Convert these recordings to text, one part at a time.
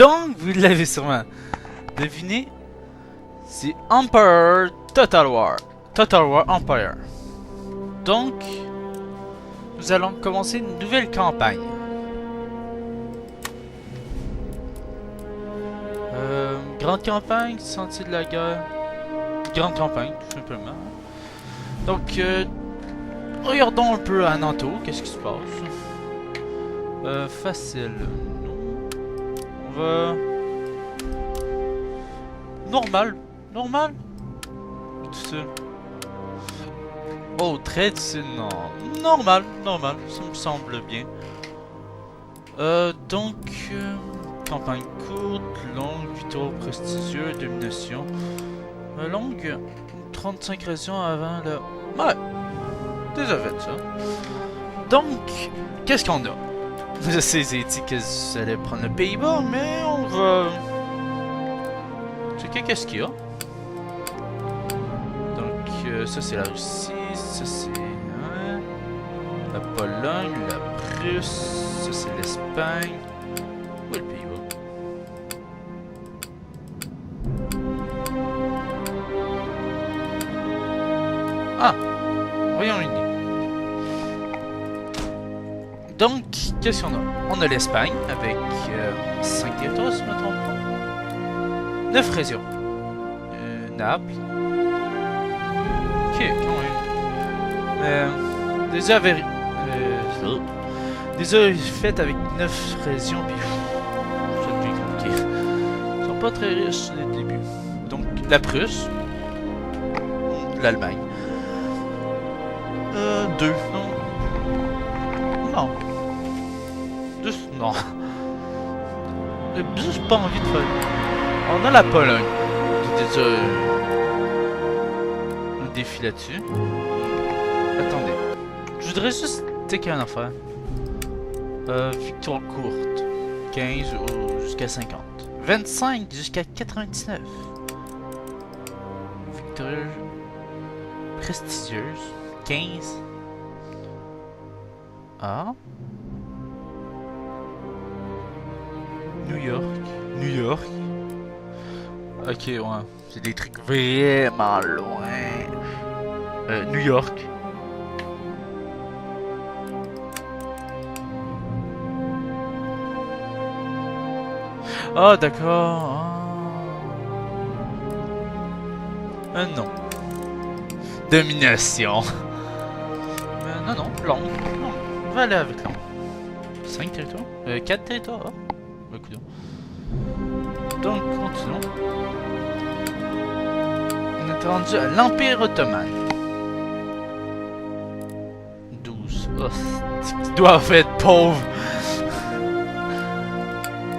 Donc, vous l'avez sûrement deviné, c'est Empire Total War. Total War Empire. Donc, nous allons commencer une nouvelle campagne. Grande campagne, sentier de la guerre. Grande campagne, tout simplement. Donc, regardons un peu à Nanto, qu'est-ce qui se passe. Facile. On va... Normal. Normal. Difficile. Oh, très difficile, non. Normal, normal, ça me semble bien. Donc... campagne courte, longue, victoire prestigieuse, domination. Longue, 35 régions avant le... Ouais, déjà fait ça. Donc, qu'est-ce qu'on a? Je sais, j'ai dit que j'allais prendre le Pays-Bas, mais on va... checker qu'est-ce qu'il y a. Donc, ça c'est la Russie, ça c'est... Hein, la Pologne, la Prusse, ça c'est l'Espagne. Où est le Pays-Bas? Ah! Royaume-Uni. Donc, qu'est-ce qu'on a? On a l'Espagne avec 5 territoires, si je ne me trompe pas. 9 régions. Naples. Ok, quand même. Déjà, déjà fait avec 9 régions, puis ça devient compliqué. Ils sont pas très riches dès le début. Donc, la Prusse. L'Allemagne. 2, non. Non. Juste, non. J'ai juste pas envie de faire. On a la Pologne. J'ai déjà un défi là-dessus. Attendez. Je voudrais juste checker une affaire. Victoire courte. 15 jusqu'à 50. 25 jusqu'à 99. Victoire prestigieuse. 15. Ah. New York. New York. Ok, ouais. C'est des trucs vraiment loin. New York. Ah, d'accord. Ah. Non. Domination. Non, non, long. On va aller avec long. 5 territoires 4 territoires. Ah. Bah, écoute. Donc, continuons. On est rendu à l'Empire Ottoman. 12. Oh, ils doivent être pauvres.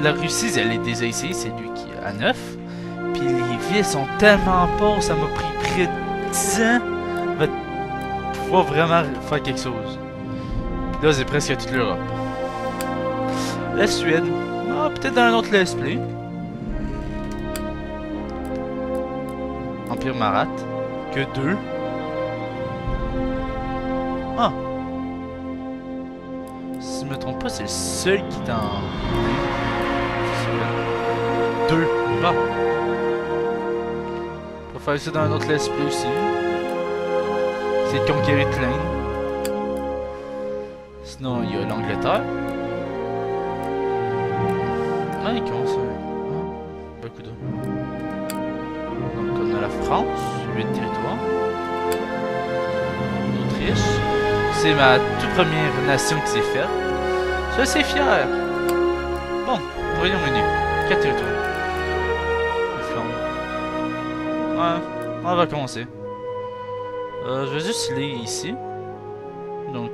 La Russie, elle est déjà ici, c'est lui qui est à 9. Puis les villes sont tellement pauvres, ça m'a pris près de 10 ans. Va pouvoir vraiment faire quelque chose. Puis là, c'est presque toute l'Europe. La Suède. Ah, peut-être dans un autre let's play. Empire Marat. Que 2. Ah. Si je me trompe pas, c'est le seul qui est en... 2. Ah. On va faire ça dans un autre let's play aussi. C'est de conquérir Klein. Sinon, il y a l'Angleterre. Ah, il commence à... Ah, beaucoup d'eau. Donc, on a la France, 8 territoires. L'Autriche. C'est ma toute première nation qui s'est faite. Je suis fier. Bon, Royaume-Uni, 4 territoires. Ouais, on va commencer. Je vais juste lire ici. Donc,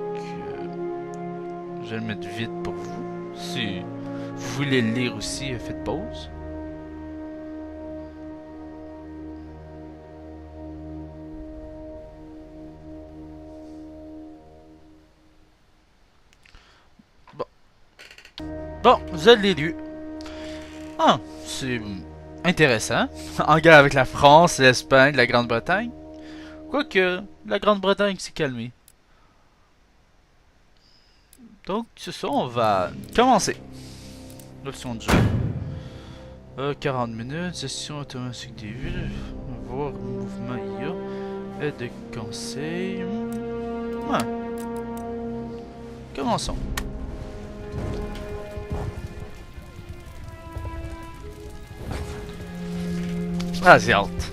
je vais le mettre vite pour vous. Si vous voulez le lire aussi, faites pause. Bon. Bon, je l'ai lu. Ah, c'est intéressant. En guerre avec la France, l'Espagne, la Grande-Bretagne. Quoique, la Grande-Bretagne s'est calmée. Donc, c'est ça, on va commencer. L'option de jeu. 40 minutes, gestion automatique des villes, voir mouvement IA, aide de conseil. Ouais. Commençons. Vas-y, halt.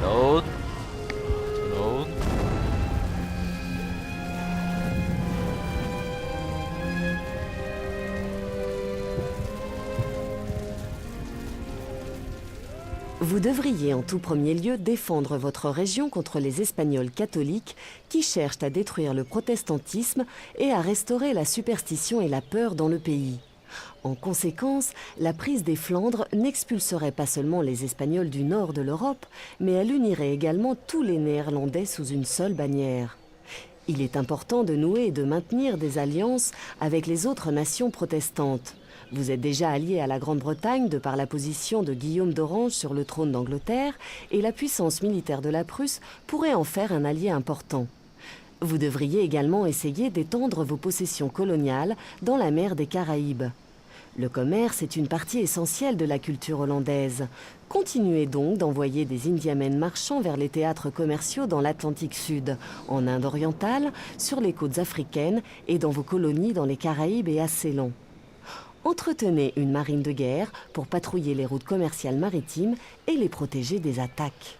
Load. Load. Vous devriez en tout premier lieu défendre votre région contre les Espagnols catholiques qui cherchent à détruire le protestantisme et à restaurer la superstition et la peur dans le pays. En conséquence, la prise des Flandres n'expulserait pas seulement les Espagnols du nord de l'Europe, mais elle unirait également tous les Néerlandais sous une seule bannière. Il est important de nouer et de maintenir des alliances avec les autres nations protestantes. Vous êtes déjà allié à la Grande-Bretagne de par la position de Guillaume d'Orange sur le trône d'Angleterre, et la puissance militaire de la Prusse pourrait en faire un allié important. Vous devriez également essayer d'étendre vos possessions coloniales dans la mer des Caraïbes. Le commerce est une partie essentielle de la culture hollandaise. Continuez donc d'envoyer des indiamènes marchands vers les théâtres commerciaux dans l'Atlantique Sud, en Inde orientale, sur les côtes africaines et dans vos colonies dans les Caraïbes et à Ceylan. Entretenez une marine de guerre pour patrouiller les routes commerciales maritimes et les protéger des attaques.